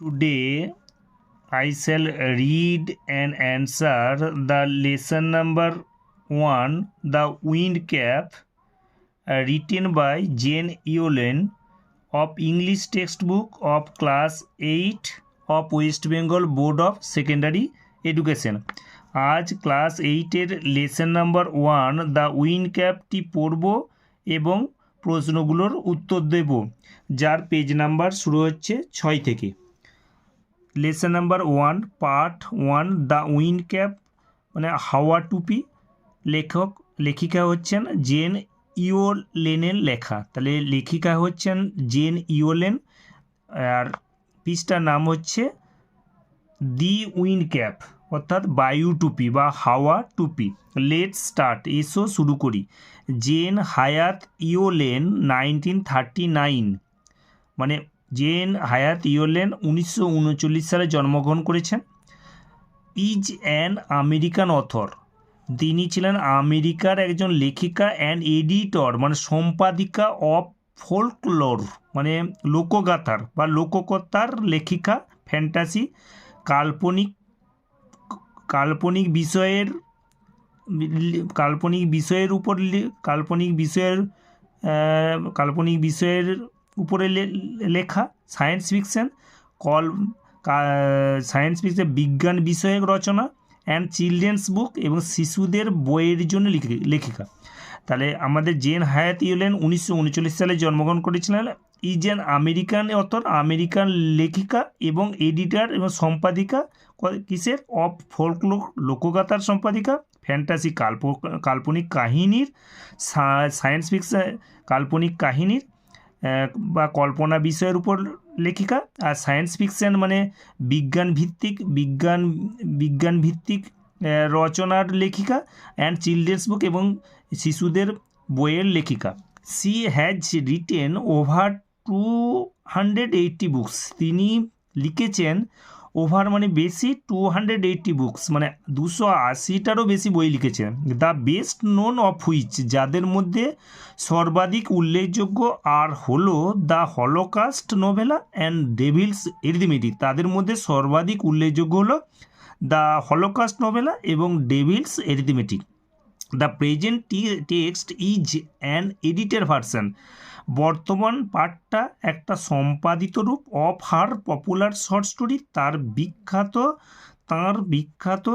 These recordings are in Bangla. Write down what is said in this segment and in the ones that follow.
Today I shall read and answer the lesson number 1, The Wind Cap, written by Jane Yolen of English textbook of class 8 of West Bengal Board of Secondary Education। আজ ক্লাস 8-এর লেসন নাম্বার 1 দ্য উইন্ড ক্যাপটি পড়ব এবং প্রশ্নগুলোর উত্তর দেব, যার পেজ নাম্বার শুরু হচ্ছে 6 থেকে। Lesson number 1 part 1 the wind cap মানে হাওয়া টুপি। লেখিকা হচ্ছেন জেন ইওলেনের লেখা, তাহলে লেখিকা হচ্ছেন জেন ইওলেন, আর পিসটার নাম হচ্ছে দি উইন্ড ক্যাপ অর্থাৎ বায়ু টুপি বা হাওয়া টুপি। লেটস স্টার্ট, এসো শুরু করি। জেন হায়াত ইওলেন 1939, মানে জেন হায়াত ইওলেন 1939 সালে জন্মগ্রহণ করেছেন। ইজ অ্যান আমেরিকান অথর, তিনি ছিলেন আমেরিকার একজন লেখিকা অ্যান্ড এডিটর মানে সম্পাদিকা অফ ফোল্কলোর মানে লোকগাথার বা লোককথার লেখিকা, ফ্যান্টাসি কাল্পনিক বিষয়ের উপরে লেখা, সায়েন্স ফিকশন বিজ্ঞান বিষয়ক রচনা অ্যান্ড চিলড্রেন্স বুক এবং শিশুদের বইয়ের জন্য লেখিকা। তাহলে আমাদের জেন হায়াত ইওলেন 1939 সালে জন্মগ্রহণ করেছিলেন। Is an American author, American লেখিকা এবং এডিটর এবং সম্পাদিকা কিসের? অফ ফোল্কলোর লোকগাথার সম্পাদিকা, ফ্যান্টাসি কাল্পনিক কাহিনীর, সায়েন্স ফিকশন কাল্পনিক কাহিনীর বা কল্পনা বিষয়ের উপর লেখিকা, আর সায়েন্স ফিকশন মানে বিজ্ঞান ভিত্তিক রচনার লেখিকা, অ্যান্ড চিলড্রেন্স বুক এবং শিশুদের বইয়ের লেখিকা। She has written over 280 books, তিনি লিখেছেন ওভার মানে বেশি, 280 বুকস মানে 280টারও বেশি বই লিখেছেন। The best known of which, যাদের মধ্যে সর্বাধিক উল্লেখযোগ্য আর হলো the Holocaust নোভেলা and Devil's arithmetic, তাদের মধ্যে সর্বাধিক উল্লেখযোগ্য হলো দ্য হলোকাস্ট নোভেলা এবং devil's arithmetic. The present text is an edited version, বর্তমান পাঠটা একটা সম্পাদিত রূপ of her popular short story, তার বিখ্যাত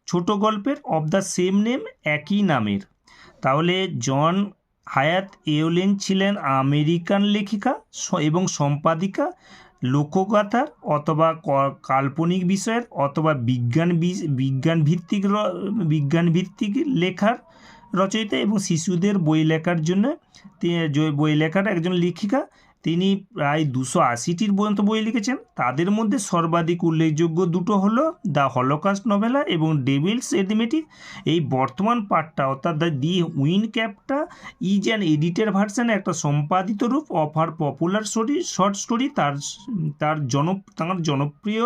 ছোট গল্পের অফ দ্য সেম নেম, একই নামের। তাহলে জন হায়াত ইওলেন ছিলেন আমেরিকান লেখিকা এবং সম্পাদিকা, লোকগাথার অথবা কাল্পনিক বিষয়ের অথবা বিজ্ঞান ভিত্তিক লেখার রচয়িতা এবং শিশুদের বই লেখার জন্য বই লেখার একজন লেখিকা। তিনি প্রায় 280টির পর্যন্ত বই লিখেছেন। তাদের মধ্যে সর্বাধিক উল্লেখযোগ্য দুটো হলো দ্য হলোকাস্ট নভেলা এবং ডেভিলস এরিথমেটিক। এই বর্তমান পাঠটা অর্থাৎ দি উইন্ড ক্যাপটা ইজ অ্যান এডিটেড ভার্সন, একটা সম্পাদিত রূপ of her popular short story, তার জনপ্রিয়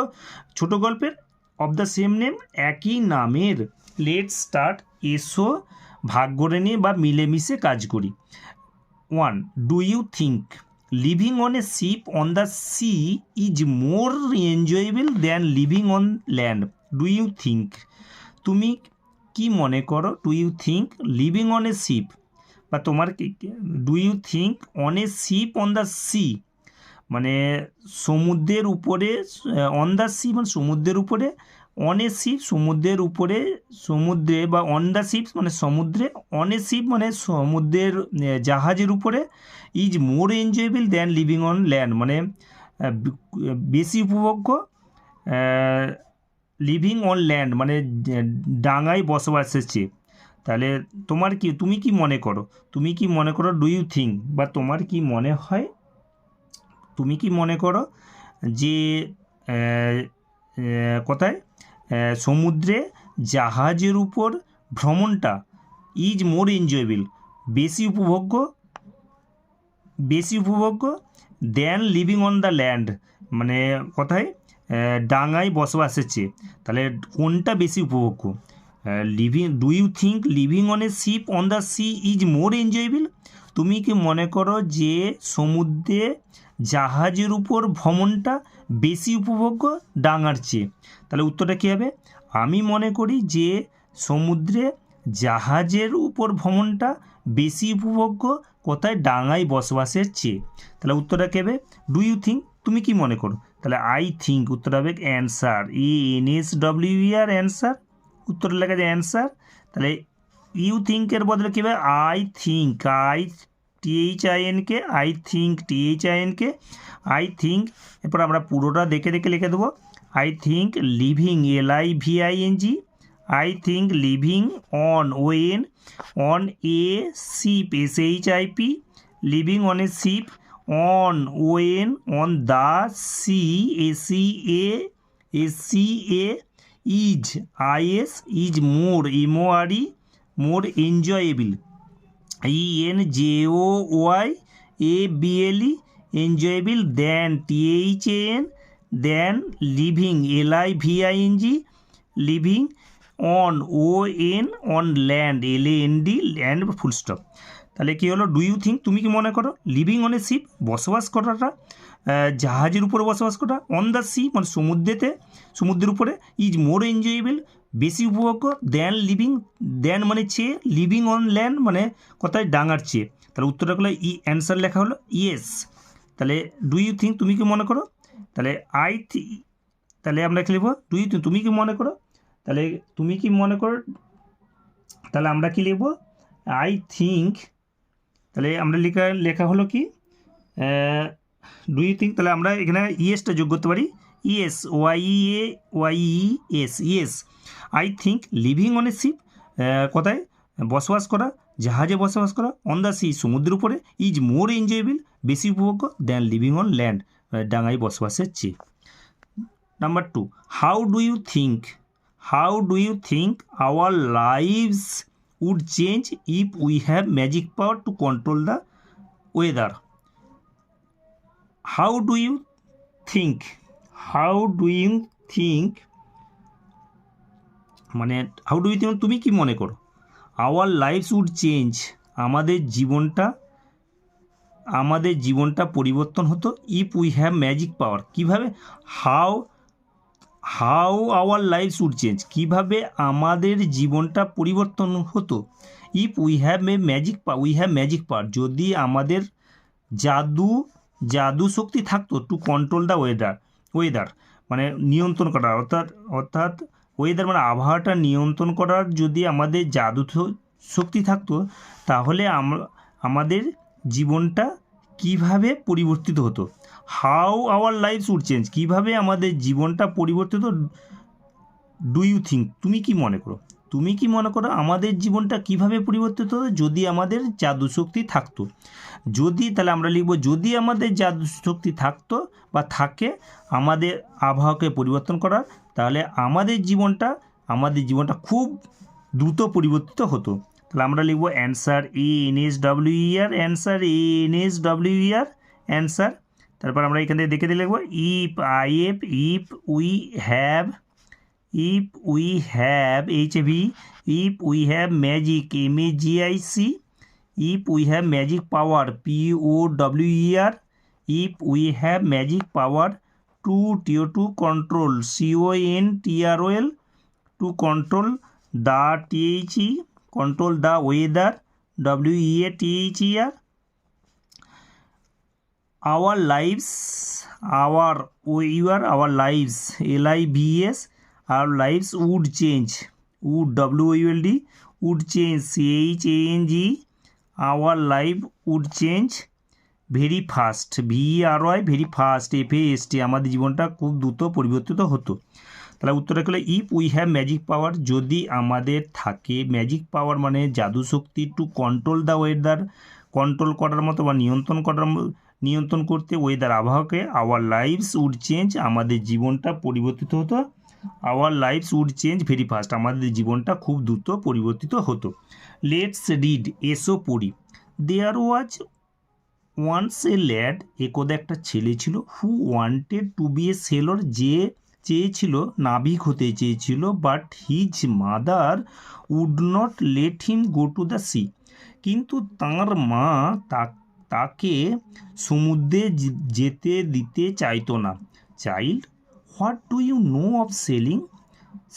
ছোট গল্পের অফ দ্য সেম নেম, একই নামের। লেটস স্টার্ট, এসো ভাগ করে নিয়ে বা মিলেমিশে কাজ করি। 1. Do you think living on a ship on the sea is more enjoyable than living on land? Do you think, তুমি কি মনে করো? Do you think living on a ship বা তোমার do you think on a ship on the sea মানে সমুদ্রের উপরে, অন দ্য সি মানে সমুদ্রের উপরে, অন এ শিপ সমুদ্রে বা অন দ্য শিপ মানে সমুদ্রে, অন এ শিপ মানে সমুদ্রের জাহাজের উপরে, is more enjoyable than living on land মানে বেশি উপভোগ্য লিভিং অন ল্যান্ড মানে ডাঙায় বসবাসের চেয়ে। তাহলে তুমি কি মনে করো? ডু ইউ থিঙ্ক বা তোমার কি মনে হয়, তুমি কি মনে করো যে কোথায় সমুদ্রে জাহাজের উপর ভ্রমণটা ইজ মোর এনজয়েবল বেশি উপভোগ্য than living on the land মানে কোথায় ডাঙায় বসবাসের চেয়ে। তাহলে কোনটা বেশি উপভোগ্য? Do you think living on a ship on the sea is more enjoyable? তুমি কি মনে করো যে সমুদ্রে জাহাজের উপর ভ্রমণটা বেশি উপভোগ্য ডাঙার চেয়ে? তাহলে উত্তরটা কী হবে? আমি মনে করি যে সমুদ্রে জাহাজের উপর ভ্রমণটা বেশি উপভোগ্য কোথায়? ডাঙায় বসবাসের চেয়ে। তাহলে উত্তরটা কী হবে? ডু ইউ থিঙ্ক, তুমি কি মনে করো? তাহলে আই থিঙ্ক উত্তর হবে অ্যান্সার, ENSWER অ্যান্সার, উত্তরে লেখা যায় অ্যান্সার। তাহলে ইউ থিঙ্কের বদলে কী হবে? I think, THINK, I think THINK, I think. এরপর আমরা পুরোটা দেখে দেখে লিখে দেবো। I think living, LIVING, I think living on, on a ship, SHIP, living on a ship, on on the sea, SEA, is, is more, MORE, more enjoyable, ENJOYABLE, enjoyable, than, THAN, than, living, LIVING, living, on on land, LAND, land, full stop. তাহলে কী হলো? ডু ইউ থিঙ্ক, তুমি কি মনে করো? লিভিং অন এ শিপ, বসবাস করাটা, জাহাজের উপরে বসবাস করা, অন দ্য সি মানে সমুদ্রের উপরে, ইজ মোর এনজয়েবল, বেশি উপভোগ্য, দেন লিভিং, দেন মানে চেয়ে, লিভিং অন ল্যান্ড মানে কোথায়? ডাঙার চেয়ে। তাহলে উত্তরটা হলো অ্যান্সার লেখা হলো ইয়েস। তাহলে ডু ইউ থিঙ্ক, তুমি কি মনে করো? তাহলে তাহলে আমরা কি লিখব? ডু ইউ থিঙ্ক, তুমি কি মনে করো? তাহলে তুমি কি মনে করো, তাহলে আমরা কি লিখব? I think. তাহলে আমরা লেখা হলো কি? Do you think. তাহলে আমরা এখানে ইয়েসটা যোগ করতে পারি, yes, YES, yes. I think living on a ship, কোথায় বসবাস করা? জাহাজে বসবাস করা, অন দ্য সি সমুদ্রের উপরে, ইজ মোর এনজয়েবল, বেশি উপভোগ্য, দেন লিভিং অন ল্যান্ড ডাঙায় বসবাসের চেয়ে। Number 2, how do you think our lives would change if we have magic power to control the weather? How do you think মানে হাউ ডু ইউ থিঙ্ক, তুমি কি মনে করো? আওয়ার লাইফস উড চেঞ্জ, আমাদের জীবনটা পরিবর্তন হতো, if we have magic power, কীভাবে? How our lives would change, কীভাবে আমাদের জীবনটা পরিবর্তন হতো? If we have magic power, যদি আমাদের জাদু শক্তি থাকতো, টু কন্ট্রোল দ্য ওয়েদার মানে নিয়ন্ত্রণ করা, অর্থাৎ ওয়েদার মানে আবহাওয়াটা নিয়ন্ত্রণ করার যদি আমাদের জাদু শক্তি থাকতো, তাহলে আমাদের জীবনটা কিভাবে পরিবর্তিত হতো? How our lives would change, কীভাবে আমাদের জীবনটা পরিবর্তিত? ডু ইউ থিঙ্ক, তুমি কি মনে করো? আমাদের জীবনটা কিভাবে পরিবর্তিত হতো যদি আমাদের জাদু শক্তি থাকতো? তাহলে আমরা লিখব, যদি আমাদের জাদু শক্তি থাকতো বা থাকে আমাদের আবহাওয়াকে পরিবর্তন করার, তাহলে আমাদের জীবনটা খুব দ্রুত পরিবর্তিত হতো। তাহলে আমরা লিখব answer, ENSWER, answer, ENSWER, answer. তারপর আমরা এখান থেকে দেখে দিয়ে লিখব if we have magic, MAGIC, if we have magic power, POWER, if we have magic power to control, CONTROL, to control the weather, WEATHER, our lives, LIVES, our lives would change, WOLD, would change, CHANGE, our life would change very fast, VERY, very fast, FAST, আমাদের জীবনটা খুব দ্রুত পরিবর্তিত হতো। তাহলে উত্তরটা হলো if we have magic power, যদি আমাদের থাকে ম্যাজিক পাওয়ার মানে জাদু শক্তি, to control the weather, control করার মতো বা নিয়ন্ত্রণ করতে ওয়েদার আবহাওয়াকে, আওয়ার লাইভস উড চেঞ্জ, আমাদের জীবনটা পরিবর্তিত হতো, our lives would change very fast, আমাদের জীবনটা খুব দ্রুত পরিবর্তিত হতো। লেটস রিড, এসো পড়ি। দেয়ার ওয়াজ ওয়ান্স এ ল্যাড, একদা একটা ছেলে ছিল, who wanted to be a sailor, যে চেয়েছিল, নাবিক হতে চেয়েছিল, but his mother would not let him go to the sea, কিন্তু তাঁর মা তাকে সমুদ্রে যেতে দিতে চাইতো না। Child, what do you know of sailing?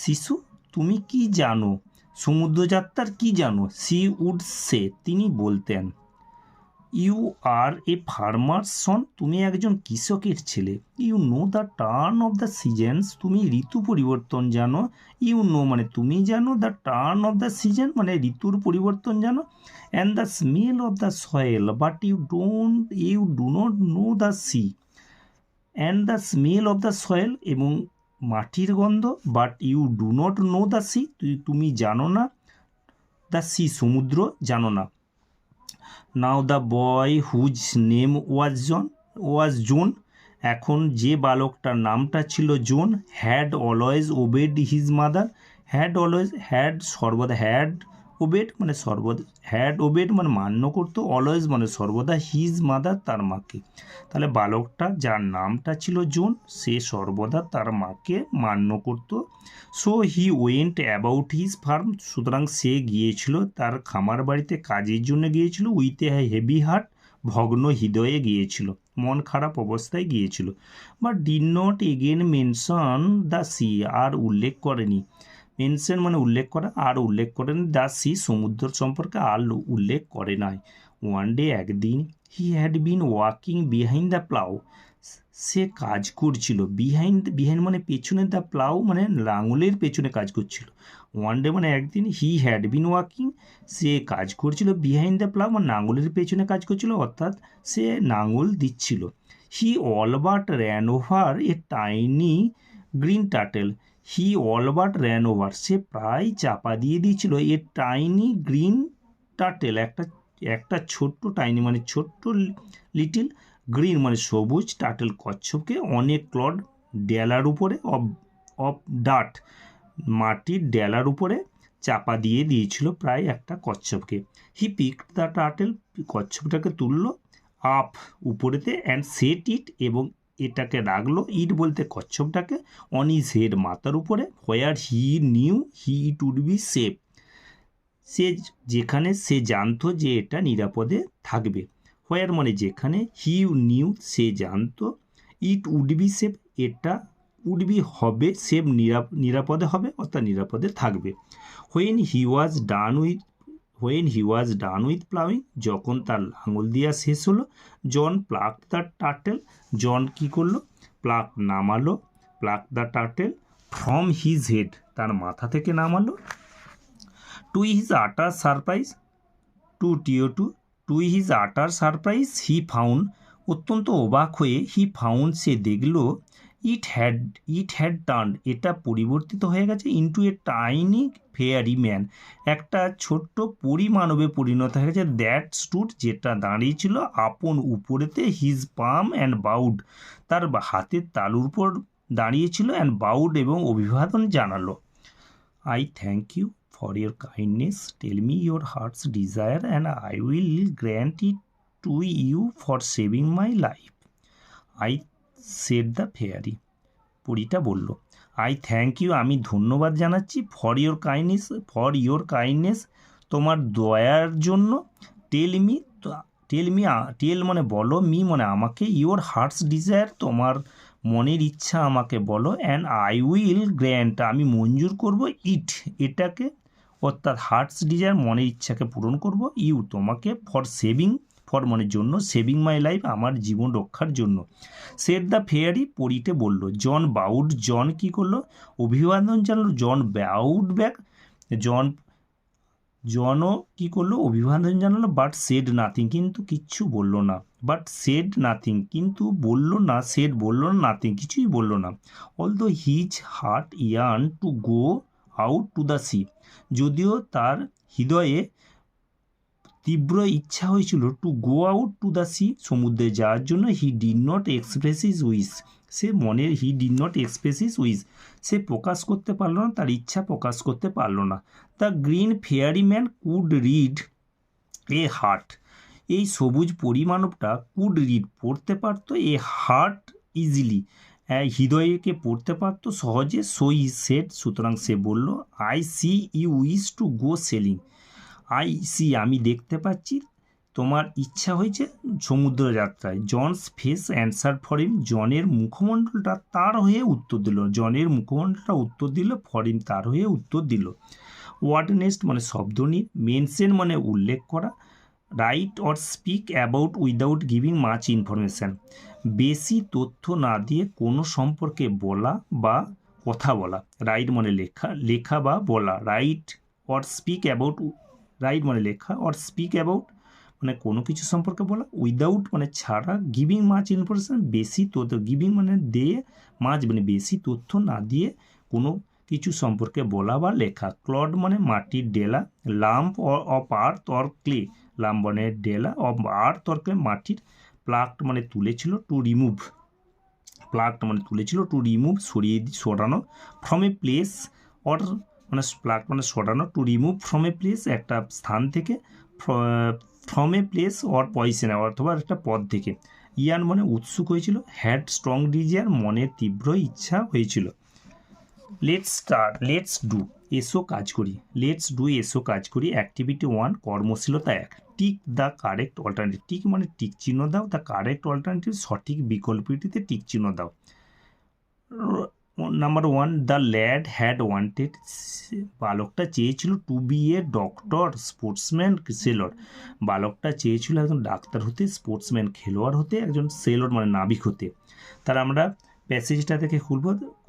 শিশু, তুমি কি জানো, সমুদ্রযাত্রার কি জানো? সি উড সে, তিনি বলতেন। ইউ আর এ ফার্মার সন, তুমি একজন কৃষকের ছেলে। You know the turn of the seasons, তুমি ঋতু পরিবর্তন জানো। ইউ নো মানে তুমি জানো, the turn of the season মানে ঋতুর পরিবর্তন জানো, and the smell of the soil, but you do not know the sea. And the smell of the soil, এবং মাটির গন্ধ, but you do not know the sea, তুমি জানো না দ্য সি, সমুদ্র জানো না। Now the boy whose name was zone, এখন যে বালকটার নামটা ছিল zone, had always obeyed his mother, had obeyed মানে মান্য করতো, অলওয়েজ মানে সর্বদা, হিজ মাদার তার মাকে। তাহলে বালকটা যার নামটা ছিল জোন, সে সর্বদা তার মাকে মান্য করত। So he went about his farm, সুতরাং সে গিয়েছিল তার খামার বাড়িতে কাজের জন্য গিয়েছিল, উইথ এ হেভি হার্ট, ভগ্ন হৃদয়ে গিয়েছিল, মন খারাপ অবস্থায় গিয়েছিল। But did not again mention the sea, আর উল্লেখ করেনি, মেনশন মানে উল্লেখ করা, আর উল্লেখ করেনি দ্য সি, সমুদ্র সম্পর্কে আর উল্লেখ করে নাই। ওয়ান ডে, একদিন, he had been walking behind the plough, সে কাজ করছিল, বিহাইন্ড মানে পেছনে, দ্য প্লাউ মানে লাঙলের পেছনে কাজ করছিল। ওয়ান ডে মানে একদিন, হি হ্যাড বিন ওয়াকিং, সে কাজ করছিল, বিহাইন্ড দ্য প্লাউ মানে নাঙলের পেছনে কাজ করছিল, অর্থাৎ সে নাঙল দিচ্ছিল। He all but ran over a tiny green turtle, he all but ran over, সে প্রায় চাপা দিয়ে দিয়েছিল, এ টাইনি গ্রিন টার্টেল, একটা ছোট্ট, টাইনি মানে ছোট্ট, লিটিল, গ্রিন মানে সবুজ, টার্টেল কচ্ছপকে, অনেক ক্লড ডেলার উপরে, অফ ডাট মাটির ডেলার উপরে চাপা দিয়ে দিয়েছিল প্রায় একটা কচ্ছপকে। হি পিক দ্য টার্টেল, কচ্ছপটাকে তুললো, আপ উপরেতে, অ্যান্ড সেট ইট, এবং এটাকে রাখলো, ইট বলতে কচ্ছপটাকে, অন হিজ হেড মাথার উপরে, where he knew it would be safe, যেখানে সে জানতো যে এটা নিরাপদে থাকবে। হোয়ার মানে যেখানে, হি নিউ সে জানতো, ইট উড বি সেফ এটা উড বি হবে, সেফ নিরাপদে হবে, অর্থাৎ নিরাপদে থাকবে। When he was done with ploughing, যখন তার লাঙল দেওয়া শেষ হলো, John pluck the turtle, John কী করলো, pluck the turtle from his head, তার মাথা থেকে নামালো। To his utter surprise he found, অত্যন্ত অবাক হয়ে, হি ফাউন্ড সে দেখল, ইট হ্যাড টার্ন এটা পরিবর্তিত হয়ে গেছে, into a tiny fairy man, একটা ছোট্ট পরিমানবে পরিণত হয়ে গেছে, দ্যাট স্টুড যেটা দাঁড়িয়েছিল, আপন উপরেতে, হিজ পাম অ্যান্ড বাউড, তার হাতের তালুর উপর দাঁড়িয়েছিল, অ্যান্ড বাউড এবং অভিবাদন জানালো। I thank you for your kindness, tell me your heart's desire and I will grant it to you for saving my life, I said the fairy. পরীটা বলল, আই থ্যাংক ইউ, আমি ধন্যবাদ জানাচ্ছি, ফর ইয়োর কাইন্ডনেস তোমার দয়ার জন্য, টেল মানে বলো, মি মানে আমাকে, ইয়োর হার্টস ডিজায়ার তোমার মনের ইচ্ছা আমাকে বলো, অ্যান্ড আই উইল গ্র্যান্ট আমি মঞ্জুর করব, এটাকে, অর্থাৎ হার্টস ডিজায়ার মনের ইচ্ছাকে পূরণ করব, ইউ তোমাকে, ফর মানে জন্য, সেভিং মাই লাইফ আমার জীবন রক্ষার জন্য। সেট দ্য ফেয়ারি পরীতে বলল। জন কি করলো, অভিবাদন জানালো, জনও কি করলো, অভিবাদন জানালো, বাট সেড নাথিং কিন্তু কিচ্ছু বললো না, নাথিং কিছুই বললো না। Although his heart yearn to go out to the sea, যদিও তার হৃদয়ে তীব্র ইচ্ছা হয়েছিল, to go out to the sea সমুদ্রে যাওয়ার জন্য, he did not express his wish সে প্রকাশ করতে পারলো না, তার ইচ্ছা প্রকাশ করতে পারলো না। The green fairy man could read a heart, এই সবুজ পরিমানবটা কুড রিড পড়তে পারতো, এ হার্ট ইজিলি হৃদয়কে পড়তে পারতো সহজে, সো ই সেড, সুতরাং সে বলল, I see you wish to go sailing, I see আমি দেখতে পাচ্ছি তোমার ইচ্ছা হয়েছে সমুদ্র যাত্রায়। John's face answer for him, জনের মুখমণ্ডলটা তার হয়ে উত্তর দিল, জনের মুখমণ্ডলটা উত্তর দিল, ফর হিম তার হয়ে উত্তর দিল। ওয়ার্ড নেক্সট মানে শব্দনীর, মেনশন মানে উল্লেখ করা, right or speak about without giving much information, বেশি তথ্য না দিয়ে কোনো সম্পর্কে বলা বা কথা বলা। রাইট মানে লেখা, লেখা বা বলা। Right or speak about, right মানে লেখা, অর স্পিক অ্যাবাউট মানে কোনো কিছু সম্পর্কে বলা, উইদাউট মানে ছাড়া, গিভিং মাচ ইনফরমেশান বেশি তথ্য, গিভিং মানে দিয়ে, মাচ মানে বেশি তথ্য না দিয়ে কোনো কিছু সম্পর্কে বলা বা লেখা। ক্লড মানে মাটির ডেলা, lump of earth or clay, lump মানে ডেলা, অফ আর্থ অর ক্লে মাটির, প্লাকড মানে তুলেছিল, টু রিমুভ, প্লাকড মানে তুলেছিল, টু রিমুভ সরানো, ফ্রম এ প্লেস অর মানে প্লাকড মানে সরানো, to remove from a place একটা স্থান থেকে, from a place or poison অথবা একটা পদ থেকে। ইয়ান মানে উৎসুক হয়েছিল, হ্যাড স্ট্রং ডিজায়ার মনের তীব্র ইচ্ছা হয়েছিল। লেটস স্টার্ট, লেটস ডু এসো কাজ করি, লেটস ডু এসো কাজ করি। Activity 1 কর্মশীলতা 1, tick the correct alternative, tick মানে টিক চিহ্ন দাও, দ্য কারেক্ট অল্টারনেটিভ সঠিক বিকল্পটিতে টিক চিহ্ন দাও। Number 1 the lad had wanted, বালকটা চেয়েছিল to be a doctor sportsman sailor, বালকটা চেয়েছিল একজন ডাক্তার হতে, স্পোর্টসম্যান খেলোয়াড় হতে, একজন সেলর মানে নাবিক হতে। তাহলে আমরা প্যাসেজটা থেকে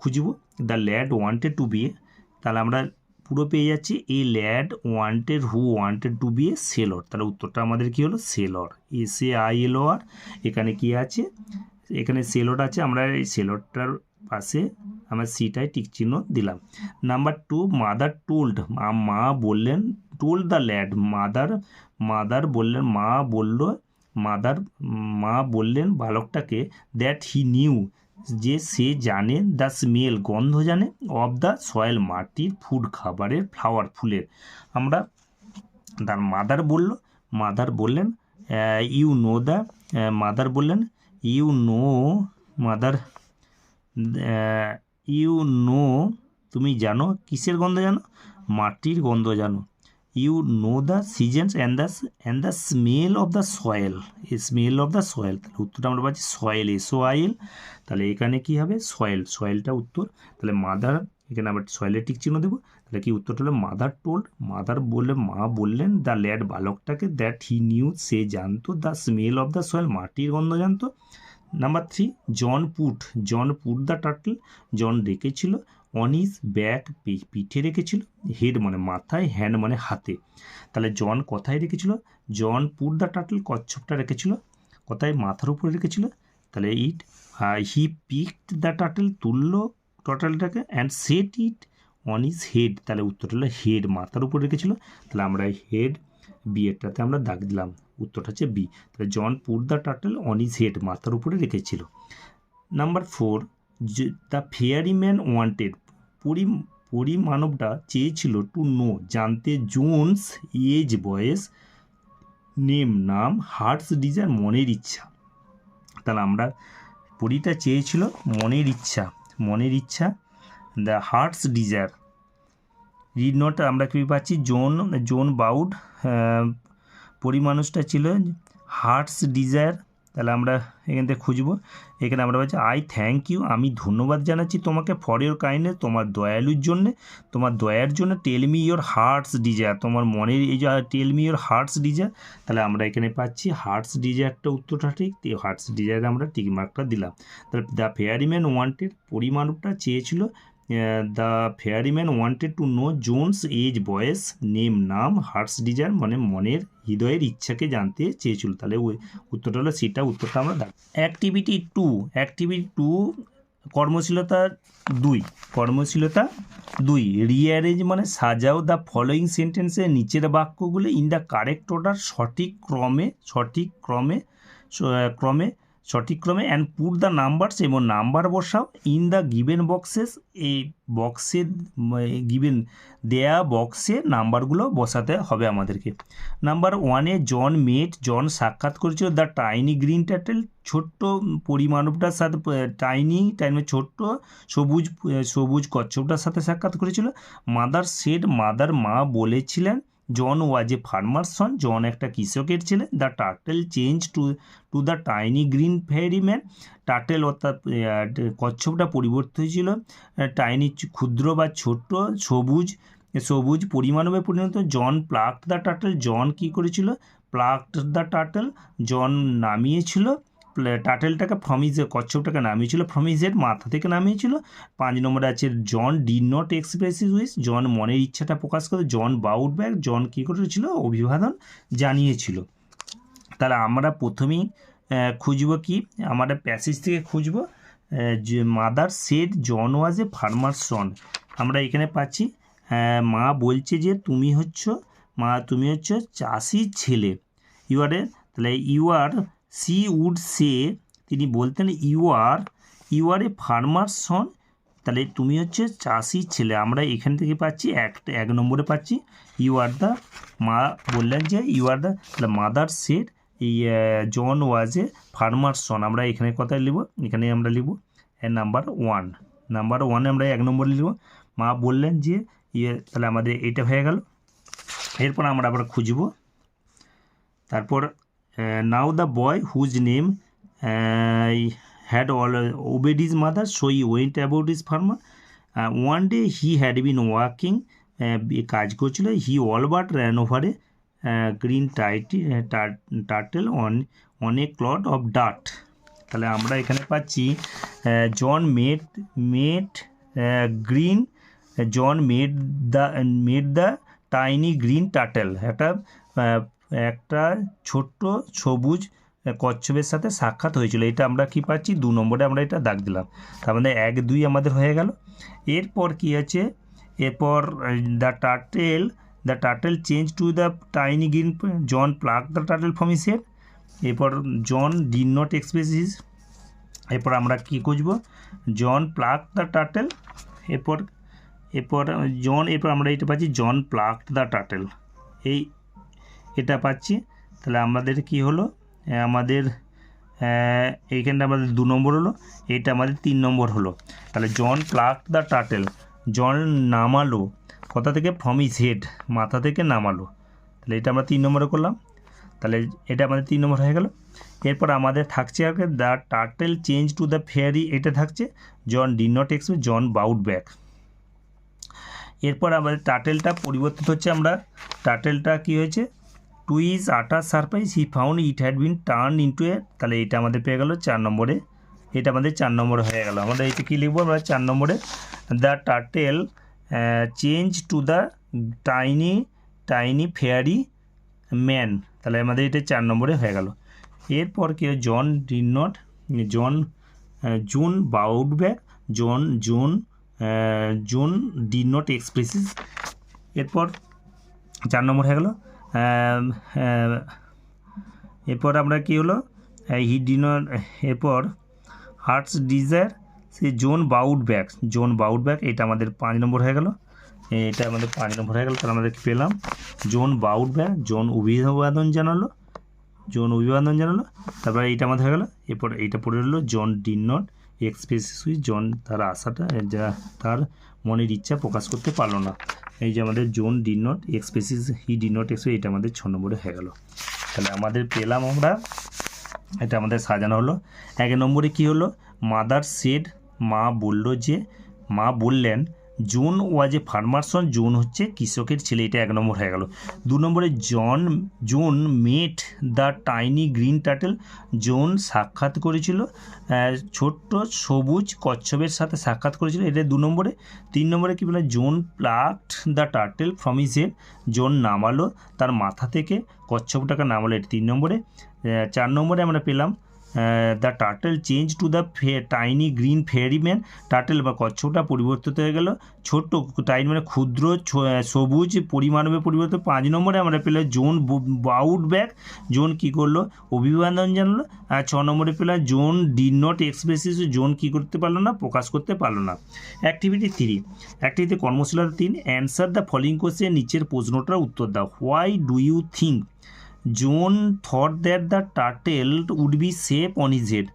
খুঁজব the lad wanted to be a, তাহলে আমরা পুরো পেয়ে যাচ্ছি a lad wanted who wanted to be a sailor, তাহলে উত্তরটা আমাদের কি হলো সেলর, SAILOR। এখানে কি আছে, এখানে সেলর আছে, আমরা এই সেলরটার পাশে আমরা সিটায় টিক চিহ্ন দিলাম। নাম্বার 2 মাদার টোল্ড, মা বললেন, টোল্ড দ্য ল্যাড, মাদার বললেন, মা বললেন বালকটাকে, দ্যাট হি নিউ যে সে জানে, দ্য স্মেল গন্ধ জানে, অফ দ্য সয়েল মাটির, ফুড খাবারের, ফ্লাওয়ার ফুলের। আমরা তার মাদার বললেন ইউ নো দ্য, মাদার বললেন ইউ নো তুমি জানো, কিসের গন্ধ জানো, মাটির গন্ধ জানো। You know the seasons and the smell of the soil, smell of the soil, তাহলে উত্তরটা আমরা পাচ্ছি সয়েল, SOIL। তাহলে এখানে কি হবে সয়েলটা উত্তর, তাহলে মাদার, এখানে আবার সয়েলের টিক চিহ্ন দেবো, তাহলে কি উত্তরটা হলো মাদার টোল্ড, মা বললেন দ্য ল্যাড বালকটাকে, দ্যাট হি নিউ সে জানতো, the smell of the soil মাটির গন্ধ জানতো। Number 3 John put the turtle, John রেখেছিল অন হিজ ব্যাক পিঠে রেখেছিল, হেড মানে মাথায়, হ্যান্ড মানে হাতে। তাহলে জন কোথায় রেখেছিল, জন পুট দ্য টার্টল কচ্ছপটা রেখেছিল কোথায়, মাথার উপরে রেখেছিল, তাহলে হি পিকড দ্য টার্টল তুললো টার্টলটাকে, and set it on his head, তাহলে উত্তরটা হলো হেড, মাথার উপরে রেখেছিল, তাহলে আমরা হেড বি এরটাতে আমরা দাগ দিলাম, উত্তরটা হচ্ছে বি। তাহলে John put the turtle on his head, মাথার উপরে রেখেছিল। Number 4 the fairy man wanted, পরিমানবটা চেয়েছিল টু নো জানতে, জোনস এজ বয়স, নেম নাম, হার্টস ডিজায়ার মনের ইচ্ছা। তাহলে আমরা পরিটা চেয়েছিল মনের ইচ্ছা, the heart's desire. Read note আমরা কী পাচ্ছি, জোন বাউড, পরিমানুষটা ছিল হার্টস ডিজায়ার, তাহলে আমরা এখান থেকে খুঁজবো, এখানে আমরা পাচ্ছি আই থ্যাংক ইউ, আমি ধন্যবাদ জানাচ্ছি তোমাকে, ফর ইউর কাইন্ডনেস, তোমার দয়ালুর জন্যে, তোমার দয়ার জন্য, tell me your heart's desire, তোমার মনের এই যে tell me your heart's desire, তাহলে আমরা এখানে পাচ্ছি হার্টস ডিজায়ারটা উত্তরটা ঠিক, হার্টস ডিজায়ারে আমরা টিক মার্কটা দিলাম। তাহলে দ্য ফেয়ারিম্যান ওয়ান্টেড, পরিমাণটা চেয়েছিল, the fairyman wanted to know John's age বয়স, নেম নাম, হার্টস ডিজায়ার মানে মনের হৃদয়ের ইচ্ছাকে জানতে চেয়েছিল, তাহলে ওই উত্তরটা হলো সেটা, উত্তরটা আমরা দেখ। অ্যাক্টিভিটি 2 কর্মশীলতা 2 রিঅ্যারেঞ্জ মানে সাজাও দ্য ফলোয়িং সেন্টেন্সের নিচের বাক্যগুলো ইন দ্য কারেক্ট অর্ডার, সঠিক ক্রমে সঠিক ক্রমে অ্যান্ড পুট দ্য নাম্বারস এবং নাম্বার বসাও ইন দ্য গিভেন বক্সেস, এই বক্সে গিভেন দেয়া বক্সে নাম্বারগুলো বসাতে হবে আমাদেরকে। নাম্বার 1-এ জন সাক্ষাৎ করেছিল দ্য টাইনি গ্রিন টার্টেল, ছোট্ট পরিমাণবটার সাথে, টাইমে ছোট্ট সবুজ কচ্ছপটার সাথে সাক্ষাৎ করেছিল। মাদার সেড, মা বলেছিলেন জন ওয়াজ এ ফার্মার সন, জন একটা কৃষকের ছেলে। The turtle change to the tiny green ফেয়ারিম্যান, turtle অর্থাৎ কচ্ছপটা পরিবর্তিত হয়েছিল টাইনি ক্ষুদ্র বা ছোট্ট সবুজ পরিমাণবে পরিণত। John plucked the turtle, John কী করেছিল, প্লাকড দ্য টার্টেল, জন নামিয়েছিল টার্টেলটাকে কচ্ছপটাকে নামিয়েছিল ফ্রম হিজ হেড, মাথা থেকে নামিয়েছিল। 5 নম্বরে আছে John did not express his wish, John মনের ইচ্ছাটা প্রকাশ করে। জন বাউড ব্যাক, জন কী করেছিল, অভিবাদন জানিয়েছিল। তাহলে আমরা প্রথমেই খুঁজব কি, আমরা প্যাসেজ থেকে খুঁজব যে mother said John was a farmer son. আমরা এখানে পাচ্ছি মা বলছে যে তুমি হচ্ছ চাষির ছেলে। সি উড সে, তিনি বলতেন ইউ আর এ ফার্মার সন, তাহলে তুমি হচ্ছে চাষির ছেলে। আমরা এখান থেকে পাচ্ছি 1 নম্বরে পাচ্ছি মা বললেন যে তাহলে mother said John was a farmer son. আমরা এখানে কথায় লিখব, এখানে আমরা লিখব নাম্বার 1 আমরা 1 নম্বরে লিখব মা বললেন যে তাহলে আমাদের এটা হয়ে গেল। এরপর আমরা আবার খুঁজব। তারপর now the boy whose name had obeyed his mother, so he went about his farmer. One day he had been walking, কাজ করছিল, he all but ran over a green turtle on a clod of dirt. তাহলে আমরা এখানে পাচ্ছি John made the tiny green turtle, একটা ছোট্ট সবুজ কচ্ছপের সাথে সাক্ষাৎ হয়েছিল। এটা আমরা কি পাচ্ছি 2 নম্বরে আমরা এটা দাগ দিলাম। তার মানে 1, 2 আমাদের হয়ে গেল। এরপর কি আছে, এরপর the turtle change to the tiny green, John pluck the turtle from his head. এরপর John did not express his, এরপর আমরা কি খুঁজব, জন প্লাক দ্য টার্টেল। এরপর আমরা এটা পাচ্ছি জন প্লাক দ্য টার্টেল, এটা পাচ্ছি। তাহলে আমাদের কি হলো, আমাদের এইখানটা আমাদের 2 নম্বর হলো, এটা আমাদের 3 নম্বর হলো। তাহলে জন প্লাকড দ্য টার্টেল, জন নামালো কোথা থেকে, ফ্রম হিজ হেড, মাথা থেকে নামালো। তাহলে এটা আমরা 3 নম্বরে করলাম। তাহলে এটা আমাদের 3 নম্বর হয়ে গেল। এরপর আমাদের থাকছে আর the turtle change to the fairy, এটা থাকছে John did not express, John bowed back. এরপর আমাদের টার্টেলটা পরিবর্তিত হচ্ছে, আমরা টার্টেলটা কী হয়েছে, to his utter surprise he found it had been turn into a, তাহলে এটা আমাদের পেয়ে গেল 4 নম্বরে, এটা আমাদের 4 নম্বরে হয়ে গেল। আমাদের এটা কী লিখবো আমরা 4 নম্বরে, the turtle change to the tiny fairy man, তাহলে আমাদের এটা 4 নম্বরে হয়ে গেল। এরপর কি John bowed back, John did not expresses, এরপর 4 নম্বর হয়ে গেল। এরপর আমরা কি হলো, হি ডিড নট, এরপর হার্টস ডিজায়ার, সে জন বাউড ব্যাক, এটা আমাদের 5 নম্বর হয়ে গেল, এটা আমাদের 5 নম্বর হয়ে গেল। তাহলে আমাদের পেলাম জন বাউড ব্যাক, জন অভিবাদন জানালো, তারপরে এইটা আমাদের হয়ে গেল। এরপর এইটা পড়ে রইলো জন ডিড নট এক্সপ্রেস সুইচ, জন তার আশাটা, তার মনের ইচ্ছা প্রকাশ করতে পারলো না। এই যে আমাদের John did not express, he did not express, এটা আমাদের 6 নম্বরে হয়ে গেল। তাহলে আমাদের পেলাম আমরা, এটা আমাদের সাজানো হলো। 1 নম্বরে কি হলো, মাদার সেড, মা বললেন জন ওয়াজ এ ফার্মার সন, জন হচ্ছে কৃষকের ছেলে, এটা 1 নম্বর হয়ে গেল। 2 নম্বরে John met the tiny green turtle, John সাক্ষাৎ করেছিল ছোট্ট সবুজ কচ্ছপের সাথে সাক্ষাৎ করেছিল, এটা 2 নম্বরে। 3 নম্বরে কী বলে, John plucked the turtle from his head, John নামালো তার মাথা থেকে কচ্ছপটাকে নামালো, এটা 3 নম্বরে। 4 নম্বরে আমরা পেলাম the turtle change to the tiny green ফেয়ারিম্যান। Turtle বা কচ্ছপটা পরিবর্তিত হয়ে গেল ছোট্ট টাইনি মানে ক্ষুদ্র সবুজ পরিমাণবে পরিবর্তিত। 5 নম্বরে আমরা পেলাম জোন বাউড ব্যাক। জোন কী করলো? অভিবাদন জানালো। আর 6 নম্বরে পেলাম John did not express, John কী করতে পারলো না? প্রকাশ করতে পারলো না। অ্যাক্টিভিটি 3, অ্যাক্টিভিটি কর্মশালা 3, অ্যান্সার দ্য ফলোইং কোশ্চেন, নিচের প্রশ্নটার উত্তর দাও। Why do you think John thought that the turtle would be safe on his head?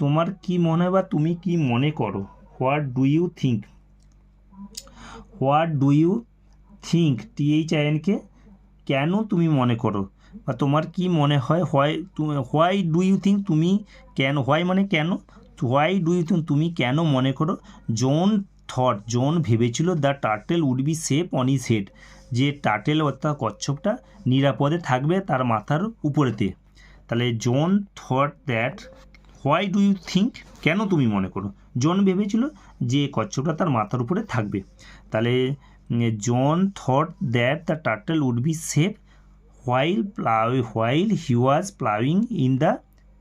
তোমার কি মনে হয় বা তুমি কি মনে করো? What do you think, what do you think THINK, কেন তুমি মনে করো বা তোমার কি মনে হয়? হোয়াই ডু ইউ থিঙ্ক, তুমি কেন, হোয়াই মানে কেন, হোয়াই ডু ইউ থিঙ্ক তুমি কেন মনে করো জোন থট, জোন ভেবেছিল the turtle would be safe on his head, যে টার্টেল অর্থাৎ কচ্ছপটা নিরাপদে থাকবে তার মাথার উপরেতে। তাহলে John thought that, why do you think, কেন তুমি মনে করো জন ভেবেছিল যে কচ্ছপটা তার মাথার উপরে থাকবে। তাহলে John thought that the turtle would be safe while he was ploughing in the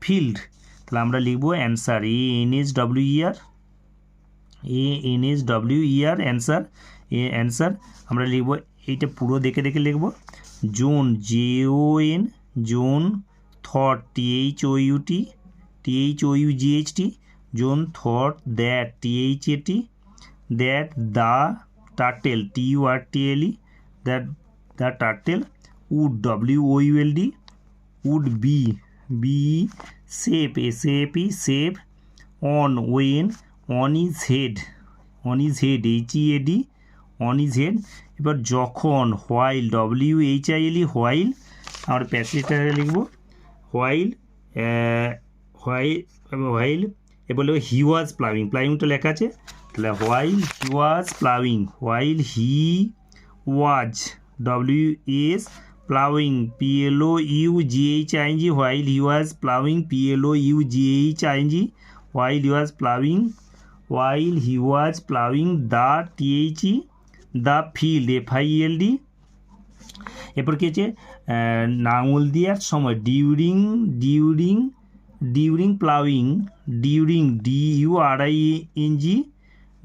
field. তাহলে আমরা লিখবো অ্যান্সার ANSWER অ্যান্সার আমরা লিখবো এইটা পুরো দেখে লিখবো। John JON, John thought THOUGHT, John thought that THAT, that the turtle TURTLE, that the turtle would WOULD, would be safe SAFE, safe on on his head HEAD, on his head. এবার যখন হোয়াইল WHILE, হোয়াইল আমরা প্যাসেজটা লিখব হোয়াইল এবার হি ওয়াজ প্লাউইং, প্লাউইংটা লেখা আছে। তাহলে while he was ploughing, while he was WS ploughing PLOUGHING, while he was ploughing PLOUGHING, while he was plowing the the field FILD। এরপর কি আছে? নাঙল দেওয়ার সময় during ploughing, during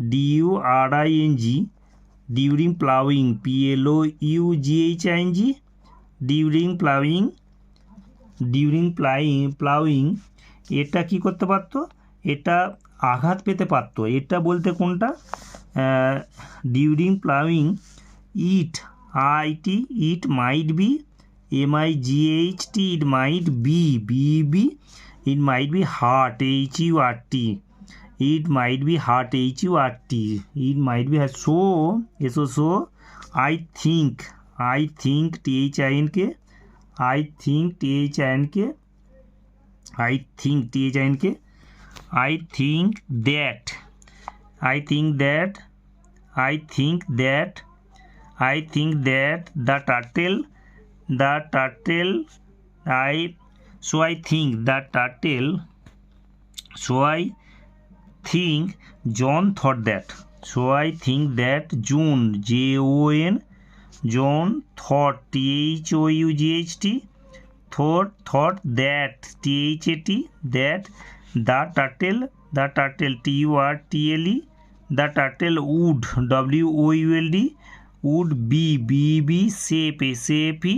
DURING, during ploughing PLOUGHING, during ploughing এটা কি করতে পারতো? এটা আঘাত পেতে পারতো। এটা বলতে কোনটা? During ploughing it might B MIGHT, it might B it might be heart HURT, it might be heart HURT, it might be heart. So I think THINK, I think THINK, the turtle John thought that, June JON, John thought THOUGHT, thought that THAT, that the turtle TURTLE, the turtle would WOULD, would be safe SAFE,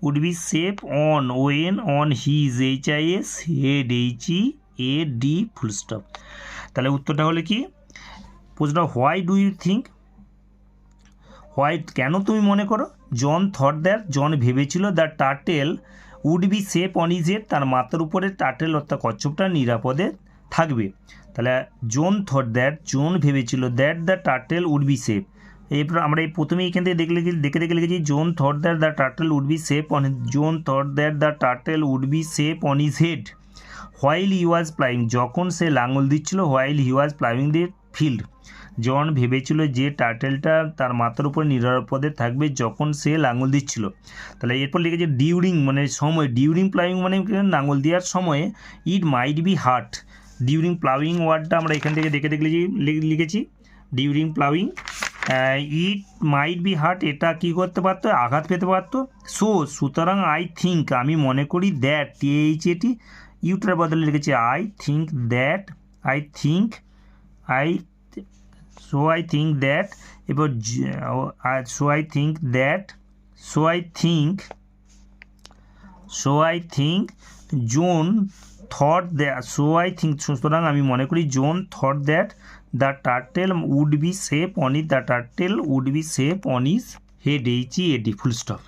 would be safe on his HIS head HEAD full stop। তাহলে উত্তরটা হলো কি? প্রশ্নটা হোয়াই ডু ইউ থিঙ্ক, কেন তুমি মনে করো জন থট দ্যাট, জন ভেবেছিল the turtle would be safe on his head, তার মাথার উপরে টার্টেল অর্থাৎ কচ্ছপটা নিরাপদে থাকবে। তাহলে জোন থট দ্যাট, জোন ভেবেছিল that the turtle would be safe. এরপর আমরা এই প্রথমে এখান থেকে দেখে লিখেছি John thought that the turtle would be safe on, John thought that the turtle would be safe on his head while he was ploughing, যখন সে লাঙল দিচ্ছিল, while he was ploughing the field, জন ভেবেছিল যে টার্টেলটা তার মাথার উপর নিরাপদে থাকবে যখন সে লাঙল দিচ্ছিল। তাহলে এরপর লিখেছে ডিউরিং মানে সময়, ডিউরিং প্লাউইং মানে লাঙল দেওয়ার সময়ে, it might be hurt, during ploughing ওয়ার্ডটা আমরা এখান থেকে দেখে লিখেছি during ploughing it might be hurt, এটা কি করতে পারতো, আঘাত পেতে পারতো। সুতরাং আই থিঙ্ক, আমি মনে করি, দ্যাট, টিএইচএটি ইউটার বদলে লিখেছি I think that, I think, I I think that, এবার I think that, I think John thought that, I think, সুতরাং আমি মনে করি John thought that the turtle would be safe on his, the turtle would be safe on his head, H E A D, full stop.